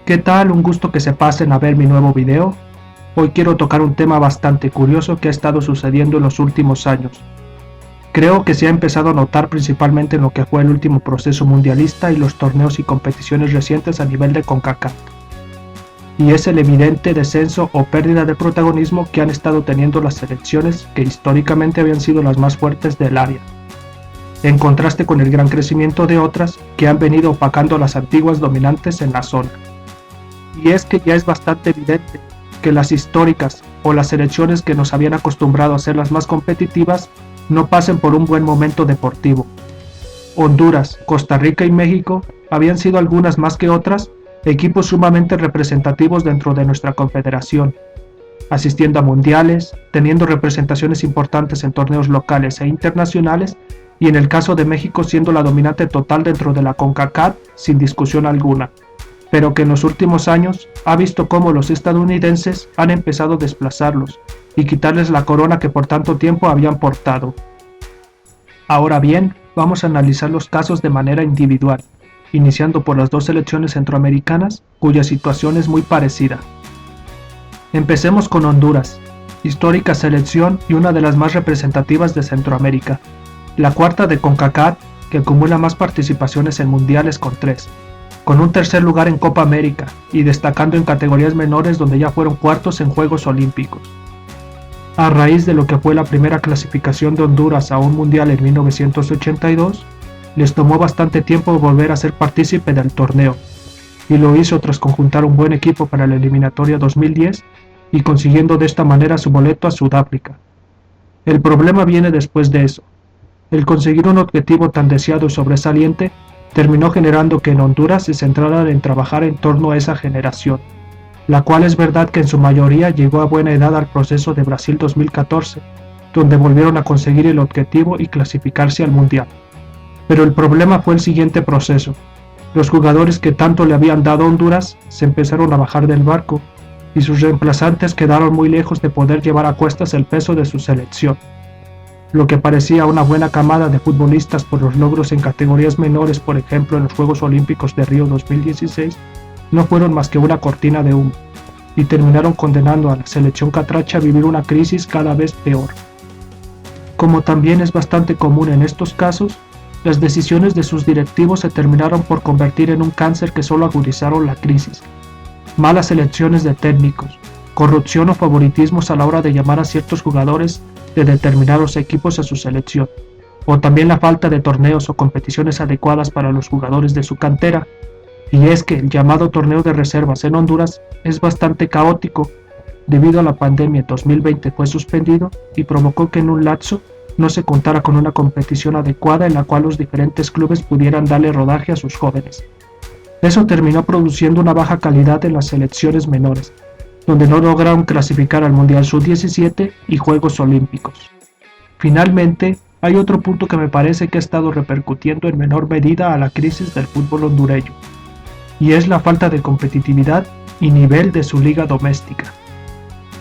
¿Qué tal? Un gusto que se pasen a ver mi nuevo video. Hoy quiero tocar un tema bastante curioso que ha estado sucediendo en los últimos años. Creo que se ha empezado a notar principalmente en lo que fue el último proceso mundialista y los torneos y competiciones recientes a nivel de CONCACAF. Y es el evidente descenso o pérdida de protagonismo que han estado teniendo las selecciones que históricamente habían sido las más fuertes del área, en contraste con el gran crecimiento de otras que han venido opacando a las antiguas dominantes en la zona. Y es que ya es bastante evidente que las históricas o las selecciones que nos habían acostumbrado a ser las más competitivas no pasen por un buen momento deportivo. Honduras, Costa Rica y México habían sido algunas más que otras equipos sumamente representativos dentro de nuestra confederación, asistiendo a mundiales, teniendo representaciones importantes en torneos locales e internacionales, y en el caso de México siendo la dominante total dentro de la CONCACAF sin discusión alguna, pero que en los últimos años ha visto cómo los estadounidenses han empezado a desplazarlos y quitarles la corona que por tanto tiempo habían portado. Ahora bien, vamos a analizar los casos de manera individual, iniciando por las dos selecciones centroamericanas, cuya situación es muy parecida. Empecemos con Honduras, histórica selección y una de las más representativas de Centroamérica, la cuarta de CONCACAF, que acumula más participaciones en mundiales con 3, con un tercer lugar en Copa América y destacando en categorías menores donde ya fueron cuartos en Juegos Olímpicos. A raíz de lo que fue la primera clasificación de Honduras a un mundial en 1982, les tomó bastante tiempo volver a ser partícipe del torneo, y lo hizo tras conjuntar un buen equipo para la eliminatoria 2010 y consiguiendo de esta manera su boleto a Sudáfrica. El problema viene después de eso. El conseguir un objetivo tan deseado y sobresaliente terminó generando que en Honduras se centraran en trabajar en torno a esa generación, la cual es verdad que en su mayoría llegó a buena edad al proceso de Brasil 2014, donde volvieron a conseguir el objetivo y clasificarse al mundial. Pero el problema fue el siguiente proceso. Los jugadores que tanto le habían dado a Honduras se empezaron a bajar del barco y sus reemplazantes quedaron muy lejos de poder llevar a cuestas el peso de su selección. Lo que parecía una buena camada de futbolistas por los logros en categorías menores, por ejemplo en los Juegos Olímpicos de Río 2016, no fueron más que una cortina de humo, y terminaron condenando a la selección catracha a vivir una crisis cada vez peor. Como también es bastante común en estos casos, las decisiones de sus directivos se terminaron por convertir en un cáncer que solo agudizaron la crisis. Malas elecciones de técnicos, corrupción o favoritismos a la hora de llamar a ciertos jugadores de determinados equipos a su selección, o también la falta de torneos o competiciones adecuadas para los jugadores de su cantera. Y es que el llamado torneo de reservas en Honduras es bastante caótico, debido a la pandemia. 2020 fue suspendido y provocó que en un lapso no se contara con una competición adecuada en la cual los diferentes clubes pudieran darle rodaje a sus jóvenes. Eso terminó produciendo una baja calidad en las selecciones menores, donde no lograron clasificar al Mundial Sub-17 y Juegos Olímpicos. Finalmente, hay otro punto que me parece que ha estado repercutiendo en menor medida a la crisis del fútbol hondureño, y es la falta de competitividad y nivel de su liga doméstica.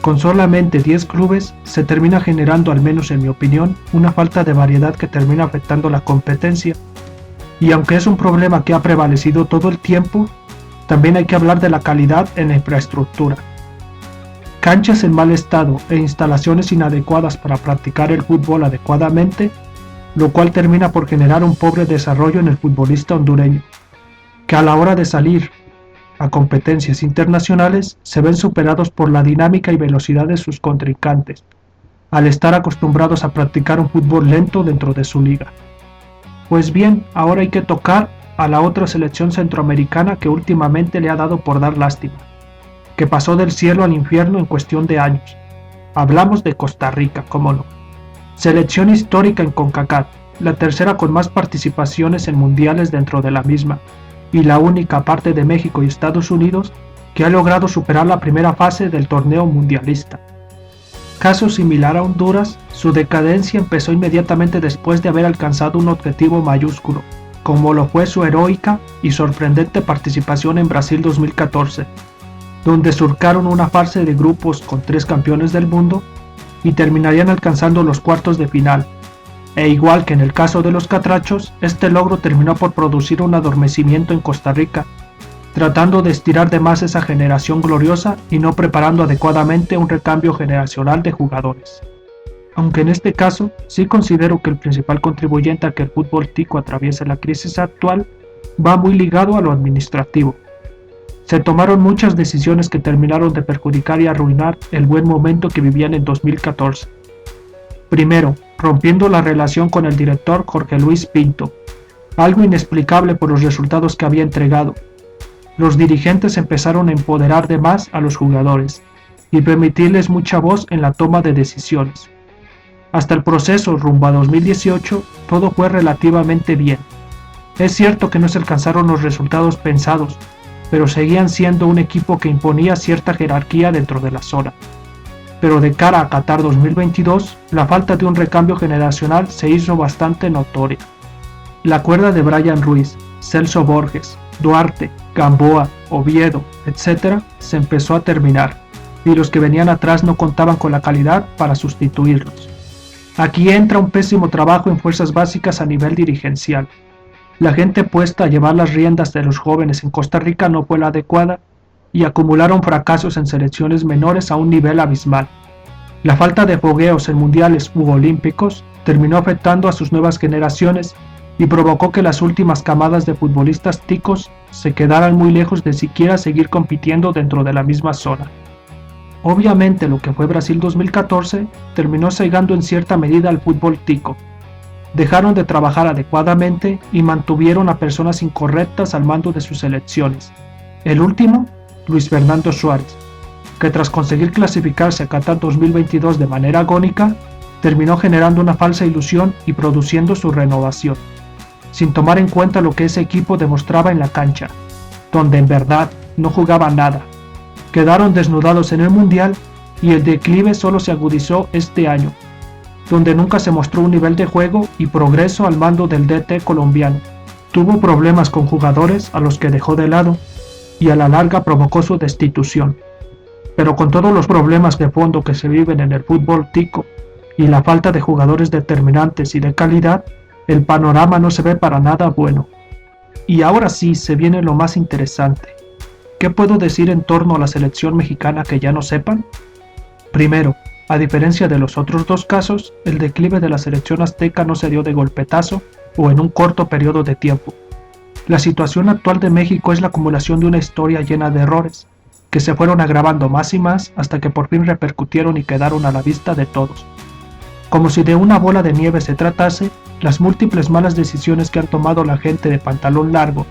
Con solamente 10 clubes, se termina generando, al menos en mi opinión, una falta de variedad que termina afectando la competencia. Y aunque es un problema que ha prevalecido todo el tiempo, también hay que hablar de la calidad en la infraestructura. Canchas en mal estado e instalaciones inadecuadas para practicar el fútbol adecuadamente, lo cual termina por generar un pobre desarrollo en el futbolista hondureño, que a la hora de salir a competencias internacionales se ven superados por la dinámica y velocidad de sus contrincantes, al estar acostumbrados a practicar un fútbol lento dentro de su liga. Pues bien, ahora hay que tocar a la otra selección centroamericana que últimamente le ha dado por dar lástima, que pasó del cielo al infierno en cuestión de años. Hablamos de Costa Rica, cómo no. Selección histórica en CONCACAF, la tercera con más participaciones en mundiales dentro de la misma, y la única aparte de México y Estados Unidos que ha logrado superar la primera fase del torneo mundialista. Caso similar a Honduras, su decadencia empezó inmediatamente después de haber alcanzado un objetivo mayúsculo, como lo fue su heroica y sorprendente participación en Brasil 2014, donde surcaron una fase de grupos con 3 campeones del mundo y terminarían alcanzando los cuartos de final, E igual que en el caso de los catrachos, este logro terminó por producir un adormecimiento en Costa Rica, tratando de estirar de más esa generación gloriosa y no preparando adecuadamente un recambio generacional de jugadores. Aunque en este caso sí considero que el principal contribuyente a que el fútbol tico atraviese la crisis actual va muy ligado a lo administrativo. Se tomaron muchas decisiones que terminaron de perjudicar y arruinar el buen momento que vivían en 2014. Primero, rompiendo la relación con el director Jorge Luis Pinto, algo inexplicable por los resultados que había entregado. Los dirigentes empezaron a empoderar de más a los jugadores y permitirles mucha voz en la toma de decisiones. Hasta el proceso rumbo a 2018 todo fue relativamente bien. Es cierto que no se alcanzaron los resultados pensados, pero seguían siendo un equipo que imponía cierta jerarquía dentro de la zona. Pero de cara a Qatar 2022, la falta de un recambio generacional se hizo bastante notoria. La cuerda de Brian Ruiz, Celso Borges, Duarte, Gamboa, Oviedo, etc. se empezó a terminar, y los que venían atrás no contaban con la calidad para sustituirlos. Aquí entra un pésimo trabajo en fuerzas básicas a nivel dirigencial. La gente puesta a llevar las riendas de los jóvenes en Costa Rica no fue la adecuada y acumularon fracasos en selecciones menores a un nivel abismal. La falta de fogueos en mundiales u olímpicos terminó afectando a sus nuevas generaciones y provocó que las últimas camadas de futbolistas ticos se quedaran muy lejos de siquiera seguir compitiendo dentro de la misma zona. Obviamente lo que fue Brasil 2014 terminó cegando en cierta medida al fútbol tico. Dejaron de trabajar adecuadamente y mantuvieron a personas incorrectas al mando de sus selecciones. El último, Luis Fernando Suárez, que tras conseguir clasificarse a Qatar 2022 de manera agónica, terminó generando una falsa ilusión y produciendo su renovación, sin tomar en cuenta lo que ese equipo demostraba en la cancha, donde en verdad no jugaba nada. Quedaron desnudados en el Mundial y el declive solo se agudizó este año, donde nunca se mostró un nivel de juego y progreso al mando del DT colombiano. Tuvo problemas con jugadores a los que dejó de lado y a la larga provocó su destitución. Pero con todos los problemas de fondo que se viven en el fútbol tico y la falta de jugadores determinantes y de calidad, el panorama no se ve para nada bueno. Y ahora sí se viene lo más interesante. ¿Qué puedo decir en torno a la selección mexicana que ya no sepan? Primero, a diferencia de los otros dos casos, el declive de la selección azteca no se dio de golpetazo o en un corto periodo de tiempo. La situación actual de México es la acumulación de una historia llena de errores, que se fueron agravando más y más hasta que por fin repercutieron y quedaron a la vista de todos. Como si de una bola de nieve se tratase, las múltiples malas decisiones que han tomado la gente de pantalón largo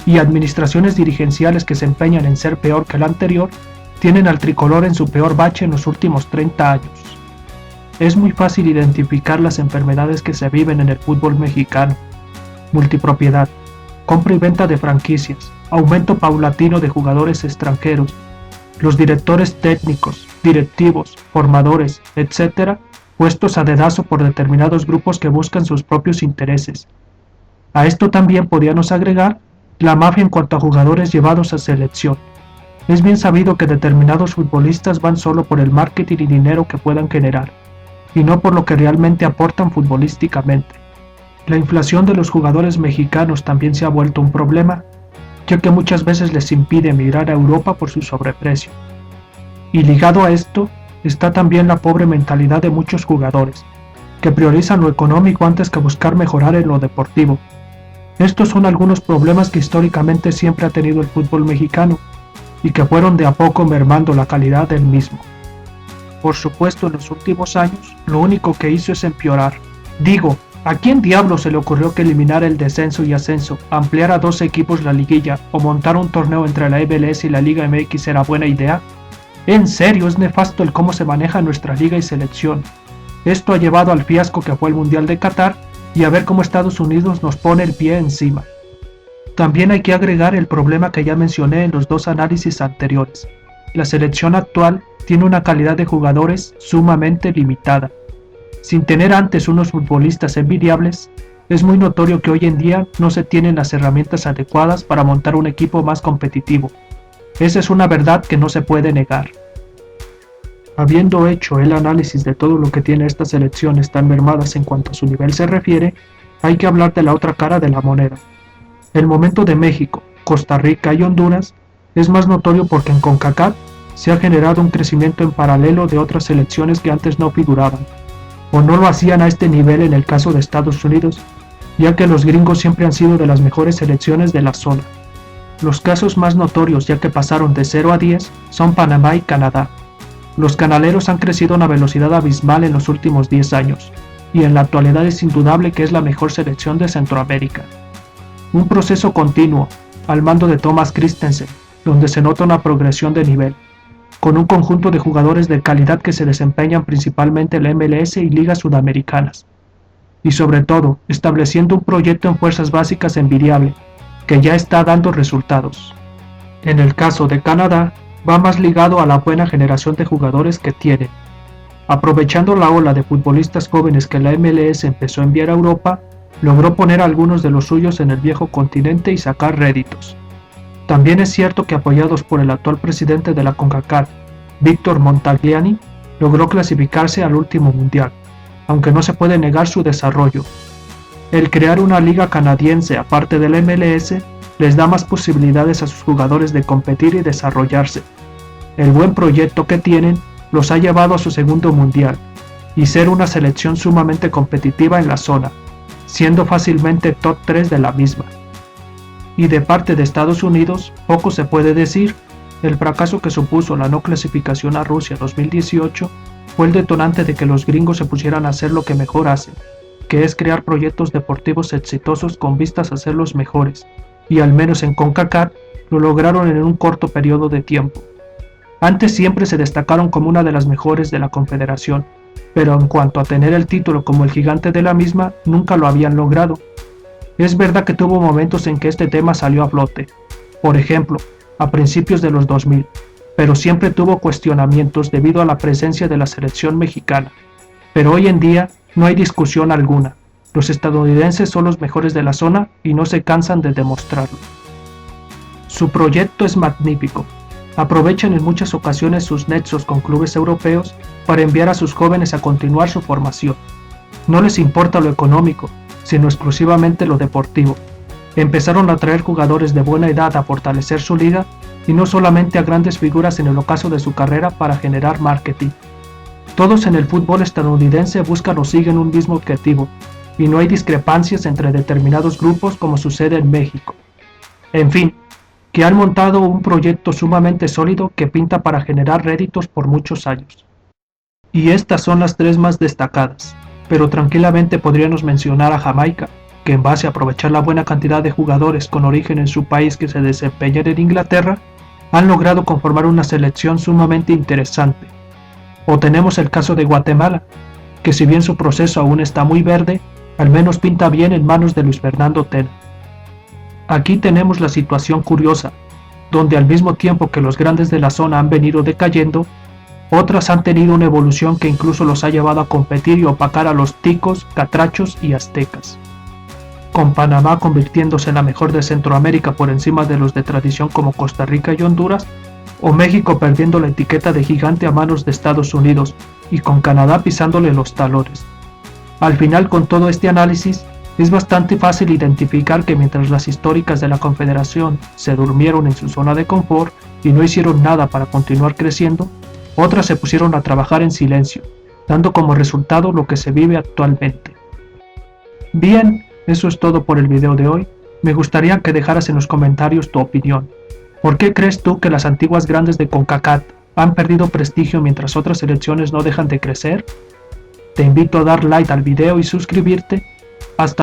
y administraciones dirigenciales que se empeñan en ser peor que la anterior, tienen al tricolor en su peor bache en los últimos 30 años. Es muy fácil identificar las enfermedades que se viven en el fútbol mexicano: multipropiedad, compra y venta de franquicias, aumento paulatino de jugadores extranjeros, los directores técnicos, directivos, formadores, etc., puestos a dedazo por determinados grupos que buscan sus propios intereses. A esto también podíamos agregar la mafia en cuanto a jugadores llevados a selección. Es bien sabido que determinados futbolistas van solo por el marketing y dinero que puedan generar, y no por lo que realmente aportan futbolísticamente. La inflación de los jugadores mexicanos también se ha vuelto un problema, ya que muchas veces les impide emigrar a Europa por su sobreprecio. Y ligado a esto está también la pobre mentalidad de muchos jugadores, que priorizan lo económico antes que buscar mejorar en lo deportivo. Estos son algunos problemas que históricamente siempre ha tenido el fútbol mexicano, y que fueron de a poco mermando la calidad del mismo. Por supuesto, en los últimos años, lo único que hizo es empeorar. Digo, ¿a quién diablo se le ocurrió que eliminar el descenso y ascenso, ampliar a 12 equipos la liguilla o montar un torneo entre la MLS y la Liga MX era buena idea? En serio, es nefasto el cómo se maneja nuestra liga y selección. Esto ha llevado al fiasco que fue el Mundial de Qatar y a ver cómo Estados Unidos nos pone el pie encima. También hay que agregar el problema que ya mencioné en los dos análisis anteriores. La selección actual tiene una calidad de jugadores sumamente limitada. Sin tener antes unos futbolistas envidiables, es muy notorio que hoy en día no se tienen las herramientas adecuadas para montar un equipo más competitivo. Esa es una verdad que no se puede negar. Habiendo hecho el análisis de todo lo que tiene estas selecciones tan mermadas en cuanto a su nivel se refiere, hay que hablar de la otra cara de la moneda. El momento de México, Costa Rica y Honduras, es más notorio porque en CONCACAF se ha generado un crecimiento en paralelo de otras selecciones que antes no figuraban, o no lo hacían a este nivel en el caso de Estados Unidos, ya que los gringos siempre han sido de las mejores selecciones de la zona. Los casos más notorios, ya que pasaron de 0 a 10, son Panamá y Canadá. Los canaleros han crecido a una velocidad abismal en los últimos 10 años, y en la actualidad es indudable que es la mejor selección de Centroamérica. Un proceso continuo, al mando de Thomas Christensen, donde se nota una progresión de nivel, con un conjunto de jugadores de calidad que se desempeñan principalmente en la MLS y ligas sudamericanas, y sobre todo, estableciendo un proyecto en fuerzas básicas envidiable, que ya está dando resultados. En el caso de Canadá, va más ligado a la buena generación de jugadores que tiene. Aprovechando la ola de futbolistas jóvenes que la MLS empezó a enviar a Europa, logró poner a algunos de los suyos en el viejo continente y sacar réditos. También es cierto que apoyados por el actual presidente de la CONCACAF, Víctor Montagliani, logró clasificarse al último mundial, aunque no se puede negar su desarrollo. El crear una liga canadiense aparte del MLS les da más posibilidades a sus jugadores de competir y desarrollarse. El buen proyecto que tienen los ha llevado a su segundo mundial y ser una selección sumamente competitiva en la zona, siendo fácilmente top 3 de la misma. Y de parte de Estados Unidos, poco se puede decir. El fracaso que supuso la no clasificación a Rusia 2018 fue el detonante de que los gringos se pusieran a hacer lo que mejor hacen, que es crear proyectos deportivos exitosos con vistas a ser los mejores, y al menos en CONCACAF lo lograron en un corto periodo de tiempo. Antes siempre se destacaron como una de las mejores de la confederación, pero en cuanto a tener el título como el gigante de la misma, nunca lo habían logrado. Es verdad que tuvo momentos en que este tema salió a flote, por ejemplo, a principios de los 2000, pero siempre tuvo cuestionamientos debido a la presencia de la selección mexicana. Pero hoy en día no hay discusión alguna, los estadounidenses son los mejores de la zona y no se cansan de demostrarlo. Su proyecto es magnífico. Aprovechan en muchas ocasiones sus nexos con clubes europeos para enviar a sus jóvenes a continuar su formación. No les importa lo económico, sino exclusivamente lo deportivo. Empezaron a traer jugadores de buena edad a fortalecer su liga y no solamente a grandes figuras en el ocaso de su carrera para generar marketing. Todos en el fútbol estadounidense buscan o siguen un mismo objetivo, y no hay discrepancias entre determinados grupos como sucede en México. En fin, que han montado un proyecto sumamente sólido que pinta para generar réditos por muchos años. Y estas son las 3 más destacadas, pero tranquilamente podríamos mencionar a Jamaica, que en base a aprovechar la buena cantidad de jugadores con origen en su país que se desempeñan en Inglaterra, han logrado conformar una selección sumamente interesante. O tenemos el caso de Guatemala, que si bien su proceso aún está muy verde, al menos pinta bien en manos de Luis Fernando Tena. Aquí tenemos la situación curiosa, donde al mismo tiempo que los grandes de la zona han venido decayendo, otras han tenido una evolución que incluso los ha llevado a competir y opacar a los ticos, catrachos y aztecas. Con Panamá convirtiéndose en la mejor de Centroamérica por encima de los de tradición como Costa Rica y Honduras, o México perdiendo la etiqueta de gigante a manos de Estados Unidos y con Canadá pisándole los talones. Al final, con todo este análisis, es bastante fácil identificar que mientras las históricas de la Confederación se durmieron en su zona de confort y no hicieron nada para continuar creciendo, otras se pusieron a trabajar en silencio, dando como resultado lo que se vive actualmente. Bien, eso es todo por el video de hoy. Me gustaría que dejaras en los comentarios tu opinión. ¿Por qué crees tú que las antiguas grandes de CONCACAF han perdido prestigio mientras otras selecciones no dejan de crecer? Te invito a dar like al video y suscribirte. Hasta